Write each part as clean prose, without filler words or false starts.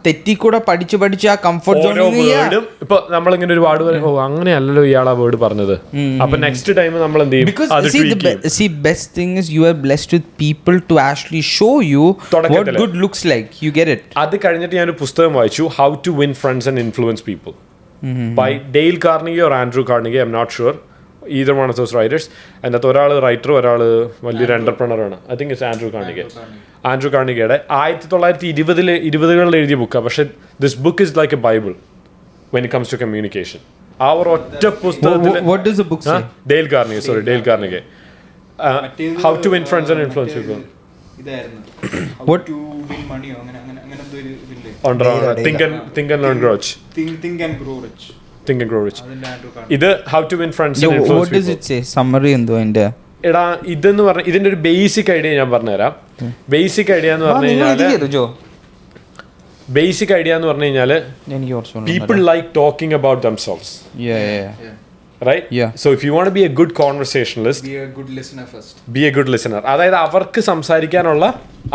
തെറ്റിക്കൂടെ പഠിച്ച് ആ കംഫർട്ട് സോണിൽ ഇപ്പൊ നമ്മളിങ്ങനെ ഒരു വേർഡ് പറയും, ഓ അങ്ങനെയല്ലല്ലോ ഇയാൾ ആ വേർഡ് പറഞ്ഞത്, അപ്പൊ നെക്സ്റ്റ് ടൈം നമ്മൾ എന്ത് ചെയ്യും? See, best thing is you are blessed with people to actually show you what good looks like. You get it. അത് കഴിഞ്ഞിട്ട് ഞാനൊരു പുസ്തകം വായിച്ചു, how to win friends and influence people by Dale Carnegie or Andrew Carnegie, I M not sure, either one of those writers. അതിനകത്ത് ഒരാൾ writer, ഒരാൾ വലിയൊരു എന്റർപ്രണറാണ്. ഐ തിങ്ക് ഇറ്റ്സ് ആൻഡ്രൂ കാർണിഗയുടെ 1920-കളിൽ എഴുതിയ ബുക്കാണ്. പക്ഷെ this book is like a Bible when it comes to communication. ആ ഒരു ഒറ്റ പുസ്തകത്തിൽ Dale Carnegie how to win friends and influence people, Think and Learn Grow Rich. ഇത് how to win friends and influence people. What does it say? Summary എന്തോ അതിന്റെ? എടാ ഇതെന്ന് പറഞ്ഞ ഇതിന്റെ ഒരു ബേസിക് ഐഡിയ ഞാൻ പറഞ്ഞുതരാം. ബേസിക് ഐഡിയ എന്ന് പറഞ്ഞു കഴിഞ്ഞാല് people like talking about themselves. Right? So if you want to be a good conversationalist, be a good listener. അതായത് അവർക്ക് സംസാരിക്കാനുള്ള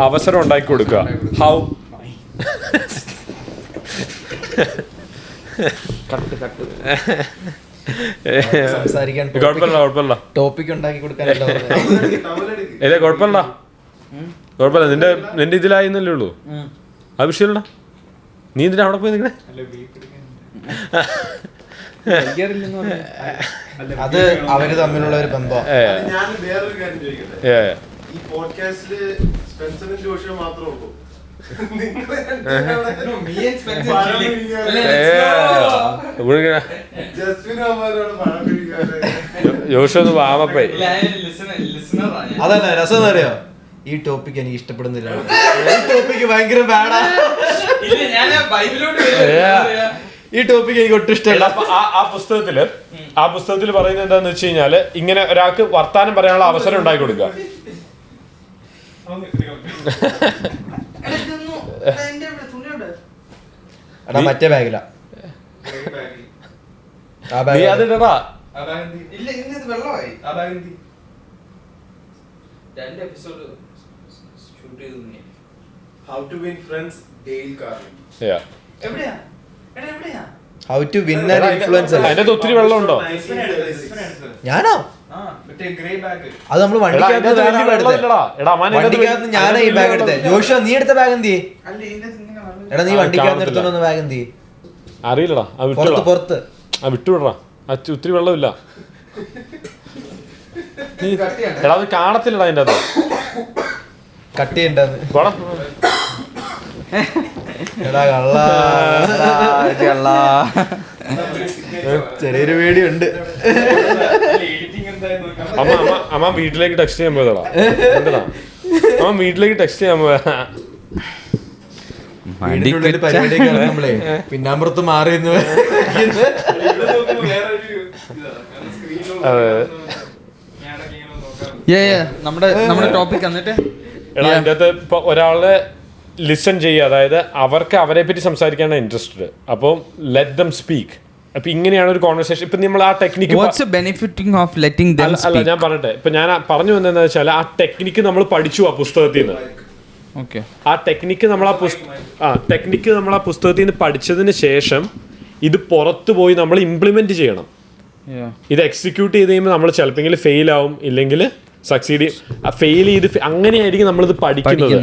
അവസരം ഉണ്ടാക്കി കൊടുക്കുക. How? കുഴപ്പമില്ല ടോപ്പിക് ഉണ്ടാക്കി കൊടുക്കാനല്ലോ. കുഴപ്പമില്ല നിന്റെ ഇതിലായിന്നല്ലേ ഉള്ളൂ, ആ വിഷയമല്ല. നീ എന്തിനാ അവിടെ പോയി നിൽക്കണേ? അത് അവര് തമ്മിലുള്ള ഒരു ബന്ധം. അതല്ല രസം എന്ന് അറിയോ, ഈ ടോപ്പിക് എനിക്ക് ഇഷ്ടപ്പെടുന്നില്ല, ഈ ടോപ്പിക്ക് ഭയങ്കര ബാഡാ, ഈ ടോപ്പിക്ക് എനിക്ക് ഒട്ടും ഇഷ്ടമല്ല. ആ പുസ്തകത്തിൽ പറയുന്നത് എന്താന്ന് വെച്ച് കഴിഞ്ഞാല്, ഇങ്ങനെ ഒരാൾക്ക് വർത്താനം പറയാനുള്ള അവസരം ഉണ്ടാക്കി കൊടുക്കുക. മറ്റേ ബാഗിലാ How to win friends, Dale Carnegie. Yeah. How to win and influence. അതിനകത്ത് ഒത്തിരി വെള്ളമുണ്ടോ? ഞാനോ? അത് നമ്മള് വണ്ടിക്കകത്ത് ഞാനാ ഈ ബാഗ് എടുത്തേ. ജോഷുവ നീ എടുത്ത ബാഗ് എന്തി? എടാ നീ വണ്ടിക്കകത്ത് എടുത്തോണ്ട് ബാഗ് എന്തി? അറിയില്ലടാ, പുറത്ത് വിട്ടുവിടറാ, ഒത്തിരി വെള്ളമില്ല. എടാ അത് കാണത്തില്ലടാ അതിന്റെ അത് കട്ട് ചെയ്യണ്ടെന്ന്. എടാ കള്ള ചെറിയൊരു പേടിയുണ്ട്. അമ്മ വീട്ടിലേക്ക് ടെക്സ്റ്റ് ചെയ്യാൻ പോയതാടാ. എന്താ അമ്മ വീട്ടിലേക്ക് ടെക്സ്റ്റ് ചെയ്യാൻ പോയതാ. പരിപാടിയൊക്കെ ഇറങ്ങുമ്പളേ പിന്നാമ്പുറത്ത് മാറിയെന്ന്. നമ്മുടെ ടോപ്പിക് എന്നിട്ട് എടാ അതിൻ്റെ അകത്ത് ഇപ്പൊ ഒരാളെ ലിസൺ ചെയ്യുക, അതായത് അവർക്ക് അവരെ പറ്റി സംസാരിക്കാനാണ് ഇൻട്രസ്റ്റഡ്, അപ്പോൾ ലെറ്റ് ദം സ്പീക്ക്. അപ്പൊ ഇങ്ങനെയാണ് ഒരു കോൺവെർസേഷൻ. ഇപ്പൊ നമ്മൾ ആ ടെക്നിക്ക് അല്ല ഞാൻ പറയട്ടെ, ഇപ്പൊ ഞാൻ പറഞ്ഞു വന്നതെന്ന് വെച്ചാൽ ആ ടെക്നിക്ക് നമ്മൾ പഠിച്ചു ആ പുസ്തകത്തിൽ നിന്ന്. ആ ടെക്നിക്ക് നമ്മൾ ആ പുസ്തകത്തിൽ നിന്ന് പഠിച്ചതിന് ശേഷം ഇത് പുറത്തു പോയി നമ്മൾ ഇംപ്ലിമെന്റ് ചെയ്യണം. ഇത് എക്സിക്യൂട്ട് ചെയ്ത് കഴിയുമ്പോൾ നമ്മൾ ചിലപ്പോൾ ഫെയിൽ ആവും, ഇല്ലെങ്കിൽ സക്സീഡ് ഫെയിൽ ചെയ്ത് അങ്ങനെയായിരിക്കും നമ്മളിത് പഠിക്കുന്നത്.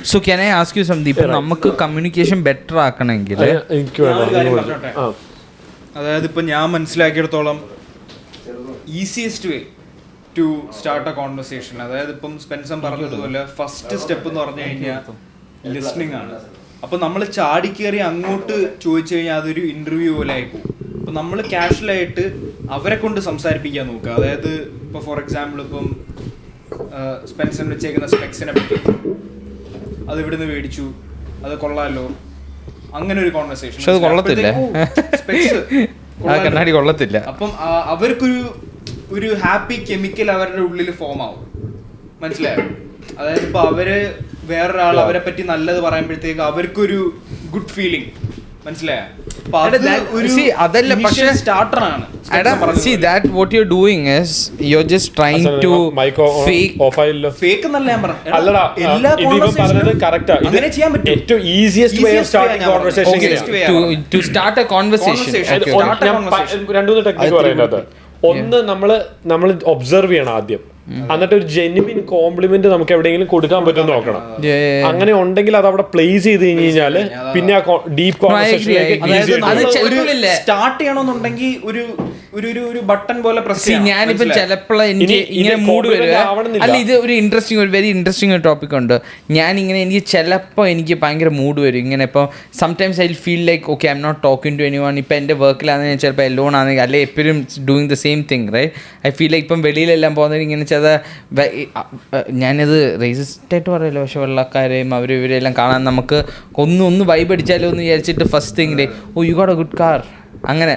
So can I ask you something, ഇപ്പൊ നമുക്ക് കമ്മ്യൂണിക്കേഷൻ ബെറ്റർ ആക്കണമെങ്കിൽ എനിക്ക് അതായത് ഇപ്പൊ ഞാൻ മനസ്സിലാക്കിയിടത്തോളം easiest way to start a conversation, അതായത് ഇപ്പം സ്പെൻസർ പറഞ്ഞതുപോലെ ഫസ്റ്റ് സ്റ്റെപ്പ് എന്ന് പറഞ്ഞു കഴിഞ്ഞാൽ ലിസ്ണിംഗ് ആണ്. അപ്പൊ നമ്മൾ ചാടിക്കേറി അങ്ങോട്ട് ചോദിച്ചു കഴിഞ്ഞാൽ അതൊരു ഇന്റർവ്യൂ പോലെ ആയിപ്പോകും. അപ്പം നമ്മൾ കാഷ്വലായിട്ട് അവരെ കൊണ്ട് സംസാരിപ്പിക്കാൻ നോക്കുക. അതായത് ഇപ്പോൾ ഫോർ എക്സാമ്പിൾ ഇപ്പം സ്പെൻസറിന് വെച്ചേക്കുന്ന സ്പെക്സിനെ പറ്റി, അത് ഇവിടുന്ന് മേടിച്ചു, അത് കൊള്ളാമല്ലോ, അങ്ങനെ ഒരു കോൺവെർസേഷൻ. കണ്ണാടി കൊള്ളത്തില്ല. അപ്പം അവർക്കൊരു ഹാപ്പി കെമിക്കൽ അവരുടെ ഉള്ളിൽ ഫോം ആവും. മനസ്സിലായോ? അതായത് ഇപ്പൊ അവര് വേറൊരാൾ അവരെ പറ്റി നല്ലത് പറയുമ്പോഴത്തേക്ക് അവർക്കൊരു ഗുഡ് ഫീലിംഗ്. മനസ്സിലായോ? സ്റ്റാർട്ടറാണ് See that what you're doing is you're just trying to fake. Fake എന്നല്ല ഞാൻ പറഞ്ഞു. അല്ലടാ, എല്ലാ ഇതിപ്പം പറഞ്ഞത് correct ആ. ഇത് അങ്ങനെ ചെയ്യാൻ പറ്റും. ഏറ്റവും easiest way of starting conversation Okay, ഇങ്ങനെയാ. to start a conversation. Okay. രണ്ടുമൂന്ന് ടെക്നിക്ക് പറയുന്നത്. ഒന്ന് നമ്മൾ ഒബ്സർവ് ചെയ്യണം ആദ്യം, എന്നിട്ട് ഒരു ജെന്യുവിൻ കോംപ്ലിമെന്റ് നമുക്ക് എവിടെയെങ്കിലും കൊടുക്കാൻ പറ്റുമെന്ന് നോക്കണം. അങ്ങനെ ഉണ്ടെങ്കിൽ അത് അവിടെ പ്ലേസ് ചെയ്ത് കഴിഞ്ഞാല് പിന്നെ ആ ഡീപ് കോൺവെർസേഷനിലേക്ക് സ്റ്റാർട്ട് ചെയ്യണമെന്നുണ്ടെങ്കിൽ ഒരു ബട്ടൺ പോലെ പ്രസ് ഞാനിപ്പോ ചിലപ്പോൾ എനിക്ക് ഇങ്ങനെ മൂഡ് വരിക. അല്ല, ഇത് ഒരു വെരി ഇൻട്രസ്റ്റിംഗ് ഒരു ടോപ്പിക് ഉണ്ട്. എനിക്ക് ചിലപ്പോൾ എനിക്ക് ഭയങ്കര മൂഡ് വരും ഇങ്ങനെ. ഇപ്പോൾ sometimes I feel like okay I M not talking to anyone. ഇപ്പം എൻ്റെ വർക്കിലാണെങ്കിൽ ഞാൻ ചിലപ്പോൾ എലോൺ ആണെങ്കിൽ അല്ലെങ്കിൽ എപ്പോഴും doing the same thing right. I feel like ഇപ്പം വെളിയിലെല്ലാം പോകുന്നതിന് ഇങ്ങനെ ഞാനിത് റേസിസ്റ്റായിട്ട് പറയല്ലോ, പക്ഷെ വെള്ളക്കാരെയും ഇവരെല്ലാം കാണാൻ നമുക്ക് ഒന്ന് വൈബ് അടിച്ചാലോ എന്ന് വിചാരിച്ചിട്ട് ഫസ്റ്റ് തിങ്ങിലെ oh you got a good car അങ്ങനെ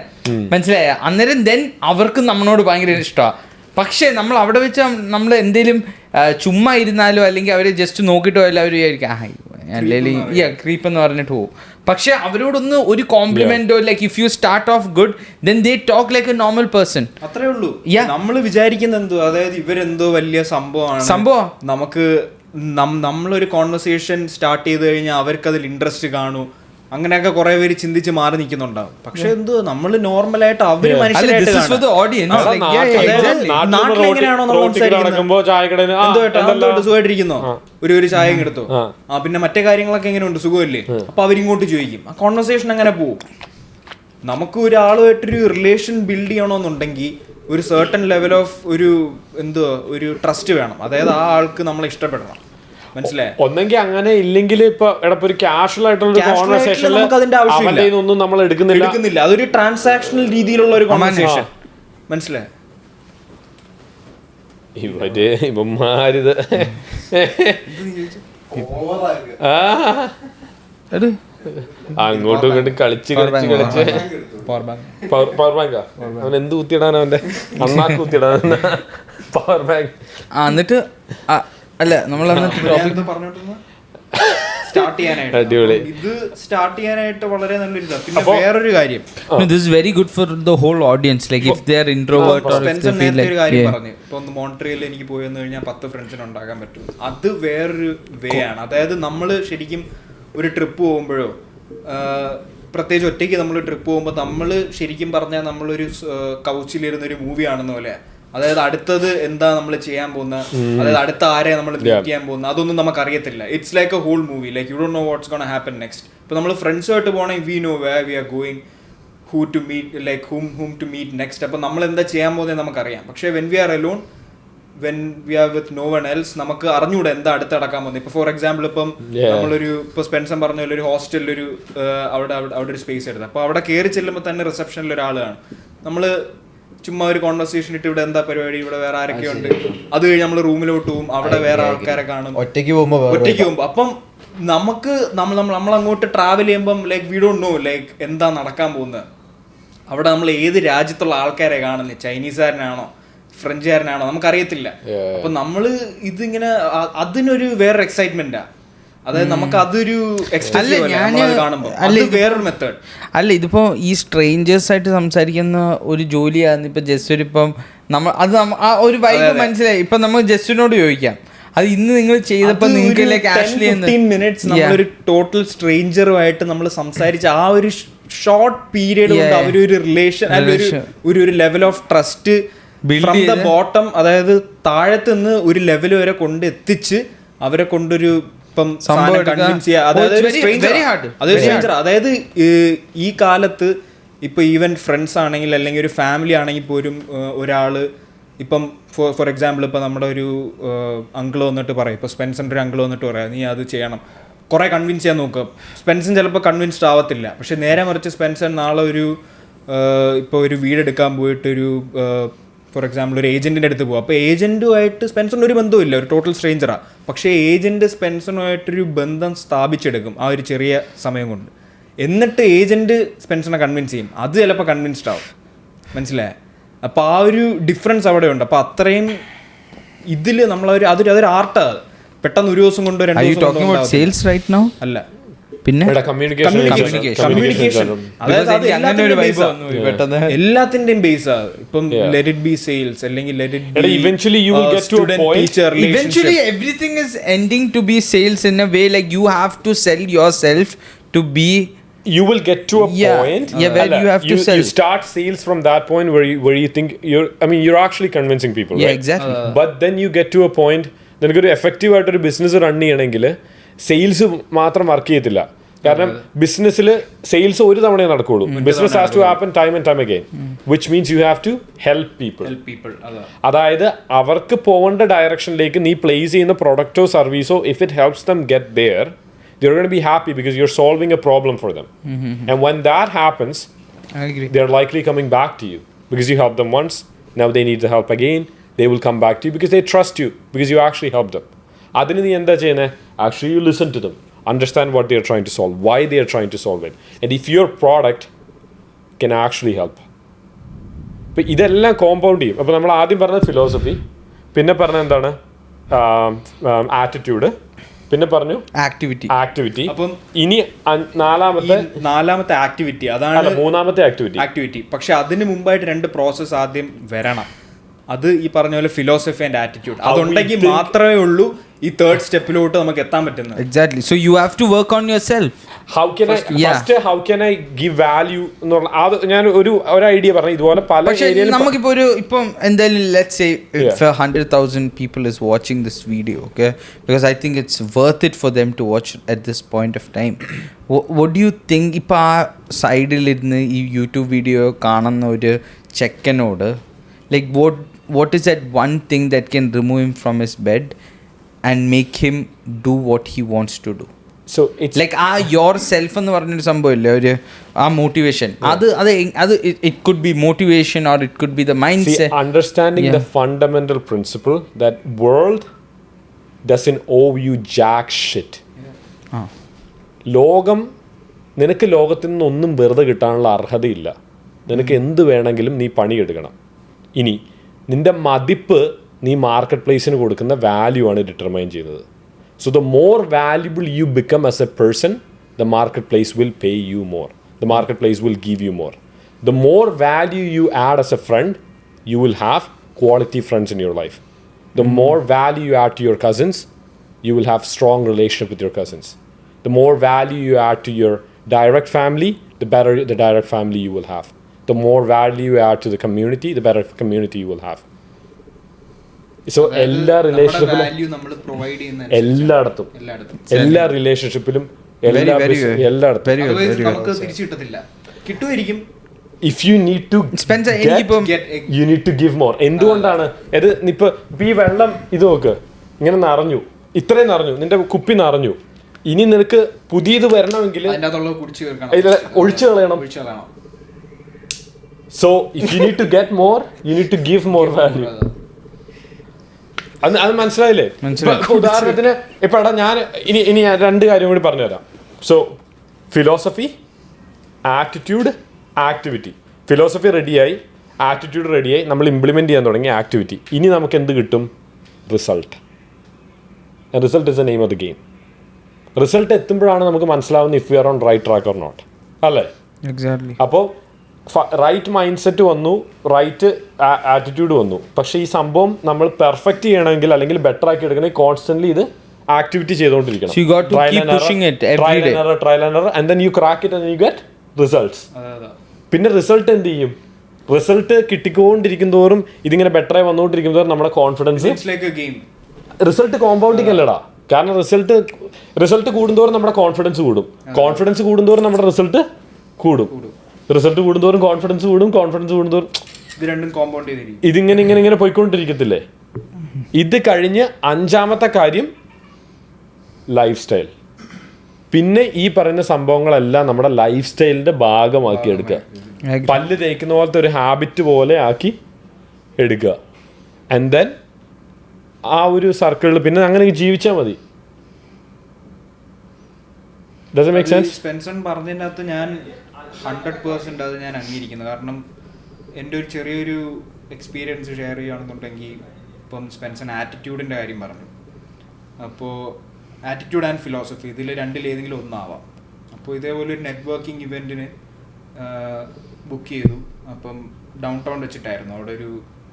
മനസ്സിലായ. അന്നേരം ദെൻ അവർക്ക് നമ്മളോട് ഭയങ്കര ഇഷ്ടമാണ്. പക്ഷേ നമ്മൾ അവിടെ വെച്ച് നമ്മൾ എന്തെങ്കിലും ചുമ്മാ ഇരുന്നാലോ അല്ലെങ്കിൽ അവരെ ജസ്റ്റ് നോക്കിയിട്ടോ അല്ല അവർ വിചാരിക്കും അല്ലെങ്കിൽ ക്രീപ്പ് എന്ന് പറഞ്ഞിട്ട് പോകും. പക്ഷെ അവരോടൊന്ന് ഒരു കോംപ്ലിമെന്റോ like if you start off good then they talk like a normal person. അത്രേ ഉള്ളൂ. നമ്മൾ വിചാരിക്കുന്ന എന്തോ, അതായത് ഇവരെന്തോ വലിയ സംഭവം നമുക്ക് നമ്മളൊരു കോൺവെർസേഷൻ സ്റ്റാർട്ട് ചെയ്ത് കഴിഞ്ഞാൽ അവർക്ക് അതിൽ ഇൻട്രസ്റ്റ് കാണൂ, അങ്ങനെയൊക്കെ കുറെ പേര് ചിന്തിച്ച് മാറി നിൽക്കുന്നുണ്ടാവും. പക്ഷെ എന്തോ നമ്മള് നോർമലായിട്ട് അവര് മനുഷ്യരായിട്ട് സുഖമായിട്ടിരിക്കുന്നോ, ഒരു ചായ എടുത്തോ, പിന്നെ മറ്റേ കാര്യങ്ങളൊക്കെ എങ്ങനെ ഉണ്ട്, സുഖമല്ലേ, അപ്പൊ അവരിങ്ങോട്ട് ചോദിക്കും. ആ കോൺവെർസേഷൻ അങ്ങനെ പോകും. നമുക്ക് ഒരാളുമായിട്ടൊരു റിലേഷൻ ബിൽഡ് ചെയ്യണമെന്നുണ്ടെങ്കിൽ ഒരു സർട്ടൻ ലെവൽ ഓഫ് ഒരു ട്രസ്റ്റ് വേണം. അതായത് ആ ആൾക്ക് നമ്മളെ ഇഷ്ടപ്പെടണം. ഒന്നെങ്കിൽ അങ്ങനെ, ഇല്ലെങ്കിൽ ഇപ്പൊ ഒരു കാഷ്വൽ ആയിട്ടുള്ള കോൺവെർസേഷനിൽ ഒന്നും നമ്മൾ എടുക്കുന്നില്ല. അതൊരു ട്രാൻസാക്ഷണൽ രീതിയിലുള്ള ഒരു കോൺവെർസേഷൻ. മനസ്സിലായി? ഇവന്മാരിത് അങ്ങോട്ടും ഇങ്ങോട്ടും കളിച്ച് പവർ ബാങ്കാ അവൻ എന്ത് കുത്തിയിടാൻ, അവന്റെ അണ്ണാക്ക് കുത്തിയിടാൻ പവർ ബാങ്ക്. എന്നിട്ട് അല്ല നമ്മൾ സ്റ്റാർട്ട് ചെയ്യാനായിട്ട് വളരെ നല്ലൊരു ഇതാണ്. പിന്നെ വേറൊരു കാര്യം, this is very good for the whole audience, like if they are introvert or if they feel like ഒരു കാര്യം പറഞ്ഞു. ഇപ്പൊ മോൺട്രിയലിൽ എനിക്ക് പോയെന്ന് കഴിഞ്ഞാൽ 10 ഫ്രണ്ട്സിനെ ഉണ്ടാക്കാൻ പറ്റും. അത് വേറൊരു വേ ആണ്. അതായത് നമ്മൾ ശരിക്കും ഒരു ട്രിപ്പ് പോകുമ്പോഴോ പ്രത്യേകിച്ച് ഒറ്റയ്ക്ക് നമ്മൾ ട്രിപ്പ് പോകുമ്പോൾ നമ്മൾ ശരിക്കും പറഞ്ഞാൽ നമ്മളൊരു കൗച്ചിലിരുന്ന ഒരു മൂവി ആണെന്ന പോലെ. അതായത് അടുത്തത് എന്താ നമ്മൾ ചെയ്യാൻ പോകുന്നത്, അതായത് അടുത്ത ആരെ നമ്മൾ മീറ്റ് ചെയ്യാൻ പോകുന്നത്, അതൊന്നും നമുക്ക് അറിയത്തില്ല. It's like a whole movie, like you don't know what's gonna happen next. ഇപ്പൊ നമ്മൾ ഫ്രണ്ട്സുമായിട്ട് പോകണമെങ്കിൽ we know where we are going, who to meet, like whom to meet next. അപ്പൊ നമ്മൾ എന്താ ചെയ്യാൻ പോകുന്നത് നമുക്കറിയാം. പക്ഷേ when we are alone, when we are with no one else, നമുക്ക് അറിഞ്ഞൂടെ എന്താ അടുത്ത് നടക്കാൻ പോകുന്നത്. ഇപ്പൊ ഫോർ എക്സാമ്പിൾ ഇപ്പം ഇപ്പൊ സ്പെൻസർ പറഞ്ഞ പോലെ ഒരു ഹോസ്റ്റലിൽ അവിടെ ഒരു സ്പേസ് എടുത്ത്, അപ്പൊ അവിടെ കയറി ചെല്ലുമ്പോൾ തന്നെ റിസപ്ഷനിൽ ഒരാളാണ്. നമ്മള് ചുമ്മാ ഒരു കോൺവെർസേഷൻ ഇട്ട് ഇവിടെ എന്താ പരിപാടി, ഇവിടെ വേറെ ആരൊക്കെ ഉണ്ട്, അത് കഴിഞ്ഞ് നമ്മൾ റൂമിലോട്ട് പോകും, അവിടെ വേറെ ആൾക്കാരെ കാണും. ഒറ്റയ്ക്ക് പോകുമ്പോൾ അപ്പം നമ്മൾ അങ്ങോട്ട് ട്രാവൽ ചെയ്യുമ്പം like we don't know like എന്താ നടക്കാൻ പോകുന്നത്. അവിടെ നമ്മൾ ഏത് രാജ്യത്തുള്ള ആൾക്കാരെ കാണുന്നത്, ചൈനീസുകാരനാണോ ഫ്രഞ്ചുകാരനാണോ നമുക്കറിയത്തില്ല. അപ്പൊ നമ്മള് ഇതിങ്ങനെ അതിനൊരു വേറൊരു എക്സൈറ്റ്മെന്റാ. അതായത് നമുക്ക് അതൊരു വേറൊരു മെത്തേഡ് അല്ല. ഇതിപ്പോ ഈ സ്ട്രേഞ്ചേഴ്സ് ആയിട്ട് സംസാരിക്കുന്ന ഒരു ജോലിയാണ്. ഇപ്പൊ ജസ്റ്റ് ഇപ്പം നമ്മൾ അത് ആ ഒരു വൈബ് മനസ്സിലായി. ഇപ്പൊ നമുക്ക് ജസ്റ്റിനോട് ചോദിക്കാം, അത് ഇന്ന് നിങ്ങൾ ചെയ്തപ്പോ നിങ്ങൾക്ക് 15 മിനിറ്റ്സ് നമ്മളൊരു ടോട്ടൽ സ്ട്രേഞ്ചറുമായിട്ട് നമ്മൾ സംസാരിച്ച ആ ഒരു ഷോർട്ട് പീരിയഡ് കൊണ്ട് അവരൊരു റിലേഷൻ ഒരു level of trust from the bottom, അതായത് താഴത്ത് നിന്ന് ഒരു ലെവൽ വരെ കൊണ്ട് എത്തിച്ച് അവരെ കൊണ്ടൊരു കൺവിൻസ് ചെയ്യാ. അതായത് ഈ കാലത്ത് ഇപ്പൊ ഈവൻ ഫ്രണ്ട്സ് ആണെങ്കിൽ അല്ലെങ്കിൽ ഒരു ഫാമിലി ആണെങ്കിൽ പോലും ഒരാള് ഇപ്പം ഫോർ എക്സാമ്പിൾ ഇപ്പൊ നമ്മുടെ ഒരു അങ്കിൾ വന്നിട്ട് പറയും, ഇപ്പൊ സ്പെൻസറിന്റെ ഒരു അങ്കിൾ വന്നിട്ട് പറയാം നീ അത് ചെയ്യണം, കുറെ കൺവിൻസ് ചെയ്യാൻ നോക്കുക. സ്പെൻസൺ ചിലപ്പോൾ കൺവിൻസ്ഡ് ആവത്തില്ല. പക്ഷെ നേരെ മറിച്ച് സ്പെൻസൺ നാളെ ഇപ്പോൾ ഒരു വീടെടുക്കാൻ പോയിട്ടൊരു ഫോർ എക്സാമ്പിൾ ഒരു ഏജന്റിന്റെ അടുത്ത് പോകും. അപ്പോൾ ഏജന്റുമായിട്ട് സ്പെൻസറിന് ഒരു ബന്ധമില്ല, ഒരു ടോട്ടൽ സ്ട്രേഞ്ചറാണ്. പക്ഷേ ഏജന്റ് സ്പെൻസറുമായിട്ടൊരു ബന്ധം സ്ഥാപിച്ചെടുക്കും ആ ഒരു ചെറിയ സമയം കൊണ്ട്. എന്നിട്ട് ഏജന്റ് സ്പെൻസറിനെ കൺവിൻസ് ചെയ്യും, അത് ചിലപ്പോൾ കൺവിൻസ്ഡ് ആവും. മനസ്സിലായേ? അപ്പോൾ ആ ഒരു ഡിഫറൻസ് അവിടെ ഉണ്ട്. അപ്പോൾ അത്രയും ഇതിൽ നമ്മളൊരു അതൊരു ആർട്ടാണ്. പെട്ടെന്ന് ഒരു ദിവസം കൊണ്ടോ 2 ദിവസം കൊണ്ടോ അല്ല പിന്നെ കമ്മ്യൂണിക്കേഷൻ അതായത് അത് അങ്ങനെ ഒരു വൈബ് എല്ലാത്തിന്റെയും വന്നു പെട്ടെന്ന്. എല്ലാത്തിന്റെയും ബേസ് ഇപ്പം ലെറ്റ് ഇറ്റ് ബി സെയിൽസ് അല്ലെങ്കിൽ let it eventually you will get to a point. Eventually everything is ending to be sales in a way, like you have to sell yourself to be You will get to a point where Alla, you have to sell. you start sales from that point where you think you're actually convincing people, right? exactly. But then you get to a point നിനക്കൊരു effective ആയിട്ടൊരു business run ചെയ്യണമെങ്കിൽ sales മാത്രം work ചെയ്യത്തില്ല. കാരണം ബിസിനസ്സിൽ sales ഒരു തവണയേ നടക്കുള്ളൂ. Business has to happen time and time again, which means you have to help people. അതായത് അവർക്ക് പോകേണ്ട ഡയറക്ഷനിലേക്ക് നീ പ്ലേസ് ചെയ്യുന്ന പ്രൊഡക്റ്റോ സർവീസോ if it helps them get there, they're going to be happy because you're solving a problem for them. And when that happens, I agree. they're likely coming back to you because you helped them once. Now they need the help again. They will come back to you because they trust you because you actually helped them. Adinu nee endha cheyne? Actually you listen to them, understand what they are trying to solve, why they are trying to solve it, and if your product can actually help. അപ്പോൾ ഇതെല്ലാം compound ചെയ്യും. അപ്പോൾ നമ്മൾ ആദ്യം പറഞ്ഞ philosophy, പിന്നെ പറഞ്ഞ എന്താണ് ആറ്റിറ്റ്യൂഡ്, പിന്നെ പറഞ്ഞു ആക്ടിവിറ്റി. അപ്പം ഇനി നാലാമത്തെ ആക്ടിവിറ്റി, അതാണ് മൂന്നാമത്തെ ആക്ടിവിറ്റി. പക്ഷെ അതിന് മുമ്പായിട്ട് 2 പ്രോസസ്സ് ആദ്യം വരണം. അത് ഈ പറഞ്ഞ പോലെ ഫിലോസഫി ആൻഡ് ആറ്റിറ്റ്യൂഡ് അതുണ്ടെങ്കിൽ മാത്രമേ ഉള്ളൂ ഈ 3rd സ്റ്റെപ്പിലോട്ട് നമുക്ക് എത്താൻ പറ്റുന്നത്. Exactly. So you have to work on yourself. How can I give value എന്ന് പറഞ്ഞാൽ ഞാൻ ഒരു ഐഡിയ പറഞ്ഞു. ഇതുപോലെ പല ഏരിയയിൽ നമുക്കിപ്പോൾ ഇപ്പം എന്തായാലും let's say if 100,000 people is watching this video, okay, because I think it's worth it for them to watch at this point of time. What do you think? ഇപ്പം ആ സൈഡിലിരുന്ന് ഈ യൂട്യൂബ് വീഡിയോ കാണുന്ന ഒരു ചെക്കനോട് like what is that one thing that can remove him from his bed and make him do what he wants to do? So it's like yourself എന്ന് പറഞ്ഞൊരു സംഭവമില്ലേ, ഒരു motivation. അത് it could be motivation or it could be the mindset. See, understanding the fundamental principle that world doesn't owe you jack shit. ലോകം നിനക്ക് ലോകത്തിൽ നിന്നൊന്നും വെറുതെ കിട്ടാനുള്ള അർഹതയില്ല. നിനക്ക് എന്ത് വേണമെങ്കിലും നീ പണിയെടുക്കണം. ഇനി നിന്റെ മതിപ്പ് നീ മാർക്കറ്റ് പ്ലേസിന് കൊടുക്കുന്ന വാല്യൂ ആണ് ഡിറ്റർമൈൻ ചെയ്യുന്നത്. So the more valuable you become as a person, the market place will pay you more, the market place will give you more. The more value you add as a friend, you will have quality friends in your life. The more value you add to your cousins, you will have strong relationship with your cousins. The more value you add to your direct family, the better the direct family you will have. The more value you add to the community, the better community you will have. So എല്ലാ റിലേഷൻഷിപ്പിലും എല്ലാ റിലേഷൻഷിപ്പിലും if you need to you need to give more. എന്തുകൊണ്ടാണ് ഇത്? ഇപ്പൊ ഈ വെള്ളം ഇത് നോക്ക്, ഇങ്ങനെ നിറഞ്ഞു, ഇത്രയും നിറഞ്ഞു, നിന്റെ കുപ്പി നിറഞ്ഞു. ഇനി നിനക്ക് പുതിയത് വരണമെങ്കിൽ ഒഴിച്ചു കളയണം. So if you need to get more, you need to give more value. അത് മനസ്സിലായില്ലേ? ഉദാഹരണത്തിന് ഇപ്പൊ എടാ ഞാൻ ഇനി ഞാൻ 2 കാര്യം കൂടി പറഞ്ഞുതരാം. So philosophy, attitude, activity. Philosophy റെഡിയായി, ആറ്റിറ്റ്യൂഡ് റെഡിയായി, നമ്മൾ ഇംപ്ലിമെന്റ് ചെയ്യാൻ തുടങ്ങി ആക്ടിവിറ്റി. ഇനി നമുക്ക് എന്ത് കിട്ടും? Result. Result is the name of the game. Result എത്തുമ്പോഴാണ് നമുക്ക് മനസ്സിലാവുന്നത് if you are on right track or not, അല്ലേ? എക്സാക്ട്ലി. അപ്പോൾ റൈറ്റ് മൈൻഡ് സെറ്റ് വന്നു, റൈറ്റ് ആറ്റിറ്റ്യൂഡ് വന്നു. പക്ഷേ ഈ സംഭവം നമ്മൾ പെർഫെക്റ്റ് ചെയ്യണമെങ്കിൽ അല്ലെങ്കിൽ ബെറ്റർ ആക്കി എടുക്കണമെങ്കിൽ കോൺസ്റ്റന്റ്ലി ഇത് ആക്ടിവിറ്റി ചെയ്തുകൊണ്ടിരിക്കണം. Trial and error and then you crack it and you get results. പിന്നെ റിസൾട്ട് എന്ത് ചെയ്യും? റിസൾട്ട് കിട്ടിക്കൊണ്ടിരിക്കും തോറും, ഇതിങ്ങനെ ബെറ്ററായി വന്നുകൊണ്ടിരിക്കും തോറും നമ്മുടെ കോൺഫിഡൻസ്, റിസൾട്ട് കോമ്പൗണ്ടിങ് അല്ലടാ. കാരണം റിസൾട്ട് കൂടുന്തോറും നമ്മുടെ കോൺഫിഡൻസ് കൂടും, കോൺഫിഡൻസ് കൂടുന്തോറും നമ്മുടെ റിസൾട്ട് കൂടും, റിസൾട്ട് കൂടുന്തോറും കോൺഫിഡൻസ് കൂടും, കോൺഫിഡൻസ് കൂടുന്തോറും ഇതിങ്ങനെ പോയിക്കൊണ്ടിരിക്കത്തില്ലേ? ഇത് കഴിഞ്ഞ് 5ാമത്തെ കാര്യം ലൈഫ് സ്റ്റൈൽ. പിന്നെ ഈ പറയുന്ന സംഭവങ്ങളെല്ലാം നമ്മുടെ ലൈഫ് സ്റ്റൈലിന്റെ ഭാഗമാക്കി എടുക്കുക. പല്ല് തേക്കുന്ന പോലത്തെ ഒരു ഹാബിറ്റ് പോലെ ആക്കി എടുക്കുക. ആൻഡ് ദെൻ ആ ഒരു സർക്കിളിൽ പിന്നെ അങ്ങനെ ജീവിച്ചാൽ മതി. Does it make sense? സ്പെൻസൺ പറഞ്ഞതിനകത്ത് ഞാൻ 100% അത് ഞാൻ അംഗീകരിക്കുന്നു. കാരണം എൻ്റെ ഒരു ചെറിയൊരു എക്സ്പീരിയൻസ് ഷെയർ ചെയ്യുകയാണെന്നുണ്ടെങ്കിൽ, ഇപ്പം സ്പെൻസൺ ആറ്റിറ്റ്യൂഡിൻ്റെ കാര്യം പറഞ്ഞു. അപ്പോൾ ആറ്റിറ്റ്യൂഡ് ആൻഡ് ഫിലോസഫി ഇതിൽ രണ്ടിലേതെങ്കിലും ഒന്നാവാം. അപ്പോൾ ഇതേപോലെ ഒരു നെറ്റ്വർക്കിംഗ് ഇവൻറ്റിന് ബുക്ക് ചെയ്തു. അപ്പം ഡൗൺ ടൗൺ വെച്ചിട്ടായിരുന്നു, അവിടെ ഒരു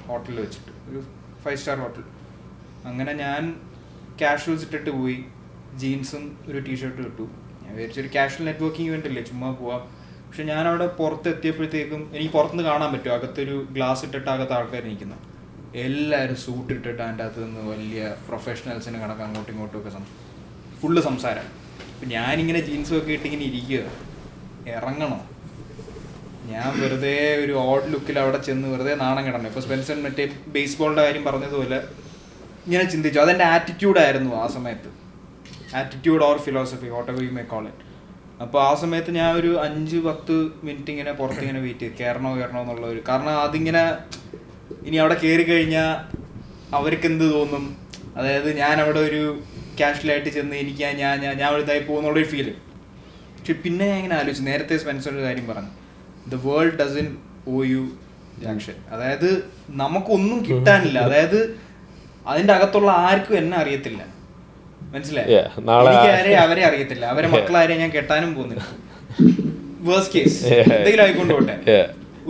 ഹോട്ടലിൽ വെച്ചിട്ട്, ഒരു 5 സ്റ്റാർ ഹോട്ടൽ. അങ്ങനെ ഞാൻ കാഷ്വൽസ് ഇട്ടിട്ട് പോയി, ജീൻസും ഒരു ടീഷർട്ടും ഇട്ടു. ഞാൻ വിചാരിച്ചൊരു കാഷ്വൽ നെറ്റ്വർക്കിംഗ് ഇവൻ്റ് അല്ലേ, ചുമ്മാ പോവാം. പക്ഷെ ഞാനവിടെ പുറത്തെത്തിയപ്പോഴത്തേക്കും എനിക്ക് പുറത്തുനിന്ന് കാണാൻ പറ്റും, അകത്തൊരു ഗ്ലാസ് ഇട്ടിട്ട് അകത്ത് ആൾക്കാർ നിൽക്കുന്നു. എല്ലാവരും സൂട്ട് ഇട്ടിട്ട് അതിൻ്റെ അകത്ത് നിന്ന് വലിയ പ്രൊഫഷണൽസിന് കണക്ക് അങ്ങോട്ടും ഇങ്ങോട്ടും ഒക്കെ ഫുള്ള് സംസാരം. അപ്പം ഞാനിങ്ങനെ ജീൻസും ഒക്കെ ഇട്ടിങ്ങനെ ഇരിക്കുക, ഇറങ്ങണോ? ഞാൻ വെറുതെ ഒരു ഓഡ് ലുക്കിൽ അവിടെ ചെന്ന് വെറുതെ നാണം കിടന്നു. ഇപ്പോൾ സ്പെൻസർ മറ്റേ ബേസ്ബോളിൻ്റെ കാര്യം പറഞ്ഞതുപോലെ ഇങ്ങനെ ചിന്തിച്ചു. അതെൻ്റെ ആറ്റിറ്റ്യൂഡായിരുന്നു ആ സമയത്ത്, attitude or philosophy, what ever you may call it. അപ്പോൾ ആ സമയത്ത് ഞാൻ ഒരു 5-10 മിനിറ്റ് ഇങ്ങനെ പുറത്തിങ്ങനെ വെയിറ്റ് ചെയ്ത് കയറണോ എന്നുള്ളൊരു, കാരണം അതിങ്ങനെ ഇനി അവിടെ കയറി കഴിഞ്ഞാൽ അവർക്ക് എന്ത് തോന്നും, അതായത് ഞാൻ അവിടെ ഒരു കാഷ്വലായിട്ട് ചെന്ന് എനിക്ക് ഞാൻ വലുതായി പോകുന്നുള്ളൊരു ഫീല്. പക്ഷെ പിന്നെ ഞാൻ ഇങ്ങനെ ആലോചിച്ചു, നേരത്തെ സ്പെൻസർ ഒരു കാര്യം പറഞ്ഞു, the world doesn't owe you action. അതായത് നമുക്കൊന്നും കിട്ടാനില്ല, അതായത് അതിൻ്റെ അകത്തുള്ള ആർക്കും എന്നെ അറിയത്തില്ല, മനസ്സിലായി? എനിക്ക് അവരെ അറിയത്തില്ല, അവരെ മക്കളാരെ ഞാൻ കെട്ടാനും പോകുന്നില്ല. വേഴ്സ്റ്റ് കേസ് എന്തെങ്കിലും ആയിക്കൊണ്ട് പോട്ടെ,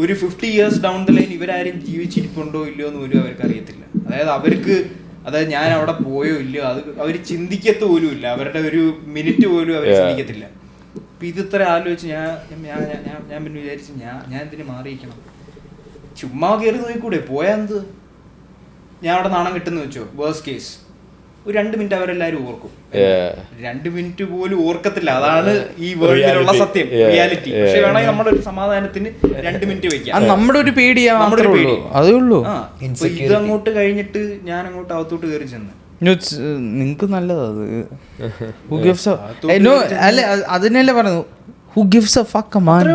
ഒരു 50 years ഡൗൺ ദ ലൈൻ ഇവരാരും ജീവിച്ചിരിപ്പുണ്ടോ ഇല്ലയോ എന്ന് പോലും അവർക്ക് അറിയത്തില്ല. അതായത് ഞാൻ അവിടെ പോയോ ഇല്ലയോ അത് അവർ ചിന്തിക്കത്ത് പോലും ഇല്ല, അവരുടെ ഒരു മിനിറ്റ് പോലും അവർ ചിന്തിക്കത്തില്ല. അപ്പം ഇതിത്ര ആലോചിച്ച് ഞാൻ പിന്നെ വിചാരിച്ച് ഞാൻ എന്തിനു മാറിയിരിക്കണം, ചുമ്മാ കയറി നോക്കിക്കൂടെ, പോയാ എന്ത്, ഞാൻ അവിടെ നാണം കിട്ടുന്ന വെച്ചോ. വേഴ്സ്റ്റ് കേസ് ഒരു 2 മിനിറ്റ് അവരെല്ലാരും ഓർക്കും, 2 മിനിറ്റ് പോലും ഓർക്കത്തില്ല. അതാണ് ഈ വേൾഡിലുള്ള സത്യം, റിയാലിറ്റി. പക്ഷെ വേണമെങ്കിൽ നമ്മുടെ ഒരു സമാധാനത്തിന് 2 മിനിറ്റ് വെക്കാം, നമ്മുടെ ഒരു പേടി, നമ്മുടെ ഒരു പേടി അതേ ഉള്ളൂ. ഇത് അങ്ങോട്ട് കഴിഞ്ഞിട്ട് ഞാൻ അങ്ങോട്ട് അകത്തോട്ട് കയറി ചെന്ന് നിങ്ങക്ക് നല്ലതാ അല്ല, അതിനല്ലേ പറഞ്ഞു who gives a fuck a man,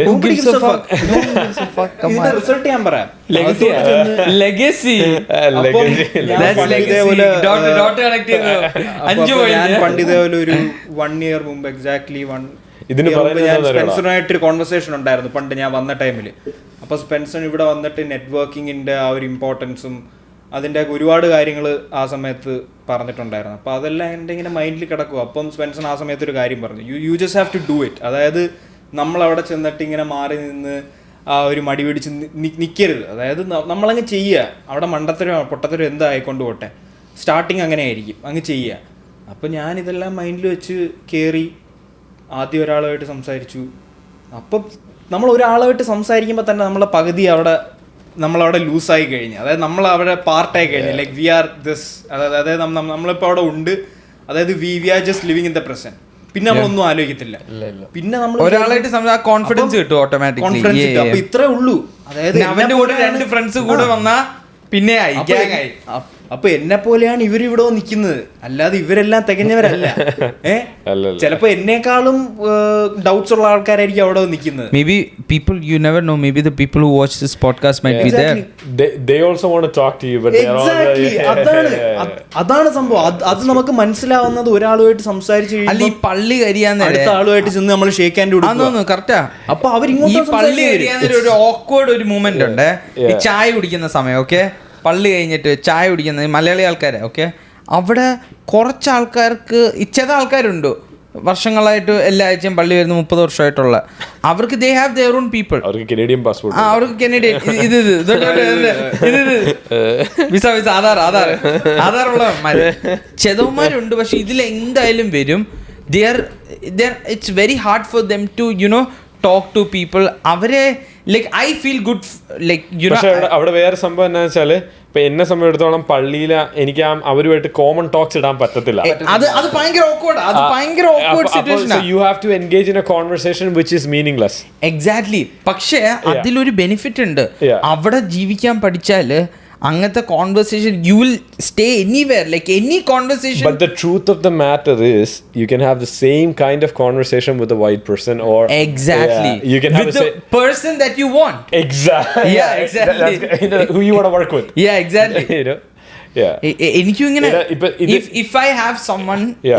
who gives a fuck, result ഞാൻ പറയാം. legacy ഞാൻ പണ്ട് ഇതേപോലെ ഒരു 1 year മുമ്പ്, എക്സാക്ട്ലി 1 ഞാൻ സ്പെൻസറുമായിട്ടൊരു കോൺവെർസേഷൻ ഉണ്ടായിരുന്നു പണ്ട് ഞാൻ വന്ന ടൈമിൽ. അപ്പോൾ സ്പെൻസർ ഇവിടെ വന്നിട്ട് നെറ്റ്വർക്കിങ്ങിൻ്റെ ആ ഒരു ഇമ്പോർട്ടൻസും അതിൻ്റെ ഒരുപാട് കാര്യങ്ങൾ ആ സമയത്ത് പറഞ്ഞിട്ടുണ്ടായിരുന്നു. അപ്പോൾ അതെല്ലാം എൻ്റെ ഇങ്ങനെ മൈൻഡിൽ കിടക്കും. അപ്പം സ്പെൻസൺ ആ സമയത്ത് ഒരു കാര്യം പറഞ്ഞു, you just have to do it. അതായത് നമ്മളവിടെ ചെന്നിട്ട് ഇങ്ങനെ മാറി നിന്ന് ആ ഒരു മടി പിടിച്ച് നിൽക്കരുത്. അതായത് നമ്മളങ്ങ് ചെയ്യുക, അവിടെ മണ്ടത്തരോ പൊട്ടത്തരോ എന്തായിക്കൊണ്ട് പോട്ടെ, സ്റ്റാർട്ടിങ് അങ്ങനെ ആയിരിക്കും, അങ്ങ് ചെയ്യുക. അപ്പോൾ ഞാനിതെല്ലാം മൈൻഡിൽ വെച്ച് കയറി ആദ്യം ഒരാളുമായിട്ട് സംസാരിച്ചു. അപ്പം നമ്മൾ ഒരാളുമായിട്ട് സംസാരിക്കുമ്പോൾ തന്നെ നമ്മളെ പകുതി നമ്മളവിടെ ലൂസായി കഴിഞ്ഞു, അതായത് നമ്മളവിടെ പാർട്ടായി കഴിഞ്ഞു. ലൈക്ക് വി ആർ ദിസ്, അതായത് നമ്മളിപ്പോൾ അവിടെ ഉണ്ട്, അതായത് we are just living in the present. പിന്നെ നമ്മളൊന്നും ആലോചിക്കത്തില്ല, പിന്നെ നമ്മൾ ഒരാളായിട്ട് കോൺഫിഡൻസ് കിട്ടും, ഓട്ടോമാറ്റിക്കലി. അപ്പൊ ഇത്രേ ഉള്ളൂ. അതായത് അവന്റെ കൂടെ 2 ഫ്രണ്ട്സ് കൂടെ വന്നാ പിന്നെ അപ്പൊ എന്നെ പോലെയാണ് ഇവരിവിടെ നിൽക്കുന്നത്, അല്ലാതെ ഇവരെല്ലാം തികഞ്ഞവരല്ല. ചിലപ്പോ എന്നെക്കാളും ഡൗട്ട്സ് ഉള്ള ആൾക്കാരായിരിക്കും അവിടെ നിൽക്കുന്നത്. May be people you never know, may be the people who watch this podcast might be there. They also want to talk to you, but exactly അതാണ് സംഭവം. അത് നമുക്ക് മനസ്സിലാവുന്നത് ഒരാളുമായിട്ട് സംസാരിച്ച് കഴിയുമ്പോൾ. ഈ പള്ളി കരിയാന്ന് അടുത്ത ആളുമായിട്ട് ചെന്ന് നമ്മൾ ഷേക്ക് ഹാൻഡ് കൊടുക്കുന്നു, കറക്റ്റാ. അപ്പൊ അവരിങ്ങോട്ട് ഈ പള്ളി കരിയാന്നൊരു ഒരു ഓക്വേർഡ് ഒരു മൂമെന്റ് ഉണ്ട്. ഈ ചായ കുടിക്കുന്ന സമയം, ഓക്കെ, പള്ളി കഴിഞ്ഞിട്ട് ചായ കുടിക്കുന്ന മലയാളി ആൾക്കാരെ, ഓക്കെ, അവിടെ കുറച്ച് ആൾക്കാർക്ക്, ചില ആൾക്കാരുണ്ട് വർഷങ്ങളായിട്ട് എല്ലാ ആഴ്ചയും പള്ളി വരുന്ന 30 വർഷമായിട്ടുള്ള, അവർക്ക് they have their own people. അവർക്ക് കനേഡിയൻ പാസ്പോർട്ട്, അവർക്ക് കനേഡിയൻ വിസ ആധാർ ഉള്ളവന്മാര് ചെതവന്മാരുണ്ട്. പക്ഷെ ഇതിൽ എന്തായാലും വരും. It's very hard for them to talk to people. അവരെ like I feel good like അവിടെ വേറെ സംഭവം എന്താ വെച്ചാല്, ഇപ്പൊ എന്നെ സംബന്ധിച്ചിടത്തോളം പള്ളിയില എനിക്ക് അവരുമായിട്ട് കോമൺ ടോക്സ് ഇടാൻ പറ്റത്തില്ല. അത് ഭയങ്കര awkward situation. So you have to engage in a conversation which is meaningless. Exactly. പക്ഷേ അതിലൊരു ബെനിഫിറ്റ് ഉണ്ട്. അവിടെ ജീവിക്കാൻ പഠിച്ചാല് അങ്ങനത്തെ conversation you will stay anywhere, like any conversation. But the truth of the matter is you can have the same kind of conversation with a white person or exactly you can have with the person that you want. Exactly. Yeah, exactly. Who you want to work with. Yeah, exactly. Yeah. എനിക്കും ഇങ്ങനെ if I have someone